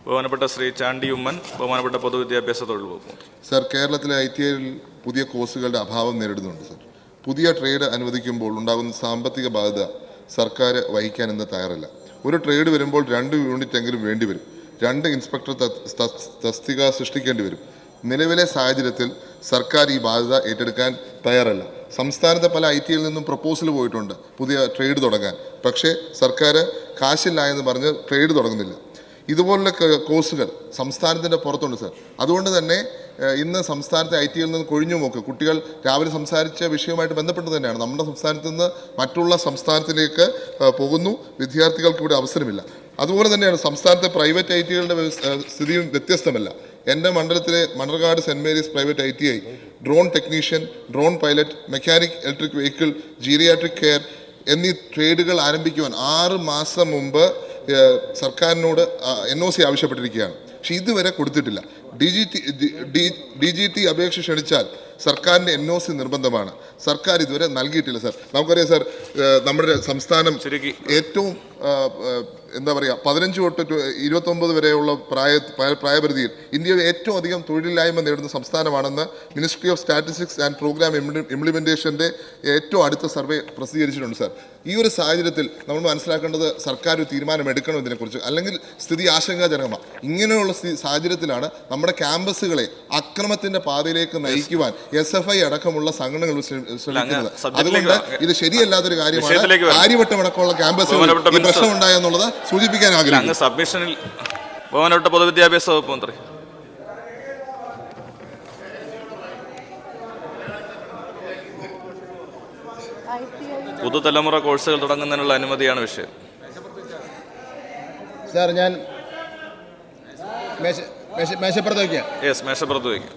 ബഹുമാനപ്പെട്ട ശ്രീ ചാണ്ടി ഉമ്മൻ, ബഹുമാനപ്പെട്ട പൊതുവിദ്യാഭ്യാസ തൊഴിൽ വകുപ്പ്. സർ, കേരളത്തിലെ ITIയിൽ പുതിയ കോഴ്സുകളുടെ അഭാവം നേരിടുന്നുണ്ട് സർ. പുതിയ ട്രേഡ് അനുവദിക്കുമ്പോൾ ഉണ്ടാകുന്ന സാമ്പത്തിക ബാധ്യത സർക്കാർ വഹിക്കാൻ ഇന്ന് തയ്യാറല്ല. ഒരു ട്രേഡ് വരുമ്പോൾ 2 യൂണിറ്റ് എങ്കിലും വേണ്ടിവരും. 2 ഇൻസ്പെക്ടർ തസ്തിക സൃഷ്ടിക്കേണ്ടി വരും. നിലവിലെ സാഹചര്യത്തിൽ സർക്കാർ ഈ ബാധ്യത ഏറ്റെടുക്കാൻ തയ്യാറല്ല. സംസ്ഥാനത്തെ പല ITIയിൽ നിന്നും പ്രപ്പോസൽ പോയിട്ടുണ്ട് പുതിയ ട്രേഡ് തുടങ്ങാൻ. പക്ഷേ സർക്കാർ കാശില്ല എന്ന് പറഞ്ഞ് ട്രേഡ് തുടങ്ങുന്നില്ല. ഇതുപോലുള്ള കോഴ്സുകൾ സംസ്ഥാനത്തിൻ്റെ പുറത്തുണ്ട് സർ. അതുകൊണ്ട് തന്നെ ഇന്ന് സംസ്ഥാനത്തെ ITIയിൽ നിന്ന് കൊഴിഞ്ഞു നോക്ക് കുട്ടികൾ രാവിലെ സംസാരിച്ച വിഷയവുമായിട്ട് ബന്ധപ്പെട്ട് തന്നെയാണ്. നമ്മുടെ സംസ്ഥാനത്ത് നിന്ന് മറ്റുള്ള സംസ്ഥാനത്തിലേക്ക് പോകുന്നു. വിദ്യാർത്ഥികൾക്ക് ഇവിടെ അവസരമില്ല. അതുപോലെ തന്നെയാണ് സംസ്ഥാനത്തെ പ്രൈവറ്റ് ITIകളുടെ സ്ഥിതിയും വ്യത്യസ്തമല്ല. എൻ്റെ മണ്ഡലത്തിലെ Mannarkad saint Mary's private ITI drone technician, drone pilot, mechanic electric vehicle, geriatric care എന്നീ ട്രേഡുകൾ ആരംഭിക്കുവാൻ 6 മാസം മുമ്പ് സർക്കാരിനോട് NOC ആവശ്യപ്പെട്ടിരിക്കുകയാണ്. പക്ഷെ ഇതുവരെ കൊടുത്തിട്ടില്ല. DGT അപേക്ഷ ക്ഷണിച്ചാൽ സർക്കാരിൻ്റെ NOC നിർബന്ധമാണ്. സർക്കാർ ഇതുവരെ നൽകിയിട്ടില്ല സർ. നമുക്കറിയാം സർ, നമ്മുടെ സംസ്ഥാനം ഏറ്റവും എന്താ പറയുക 15 തൊട്ട് 29 വരെയുള്ള പ്രായപരിധിയിൽ ഇന്ത്യയിൽ ഏറ്റവും അധികം തൊഴിലില്ലായ്മ നേടുന്ന സംസ്ഥാനമാണെന്ന് ministry of statistics and programme ഇംപ്ലിമെൻറ്റേഷൻ്റെ ഏറ്റവും അടുത്ത സർവേ പ്രസിദ്ധീകരിച്ചിട്ടുണ്ട് സർ. ഈ ഒരു സാഹചര്യത്തിൽ നമ്മൾ മനസ്സിലാക്കേണ്ടത് സർക്കാർ ഒരു തീരുമാനം എടുക്കണം ഇതിനെക്കുറിച്ച്, അല്ലെങ്കിൽ സ്ഥിതി ആശങ്കാജനകമാണ്. ഇങ്ങനെയുള്ള സാഹചര്യത്തിലാണ് നമ്മുടെ ക്യാമ്പസുകളെ അക്രമത്തിൻ്റെ പാതയിലേക്ക് നയിക്കുവാൻ SFI അടക്കമുള്ള സംഘടനകൾ ശ്രമിക്കുന്നത്. അതുകൊണ്ട് ഇത് ശരിയല്ലാത്തൊരു കാര്യമാണ്. കാര്യവട്ടമടക്കമുള്ള ക്യാമ്പസുകളിൽ ഈ പ്രശ്നമുണ്ടായെന്നുള്ളത് സൂചിപ്പിക്കാൻ ആഗ്രഹിക്കുന്നു. സബ്മിഷനിൽ ബഹുമാനപ്പെട്ട പൊതുവിദ്യാഭ്യാസ വകുപ്പ് മന്ത്രി. പുതുതലമുറ കോഴ്സുകൾ തുടങ്ങുന്നതിനുള്ള അനുമതിയാണ് വിഷയം. സാർ, ഞാൻ മേശപ്പുറത്ത് വയ്ക്കാം. യെസ്, മേശപ്പുറത്ത് വയ്ക്കാം.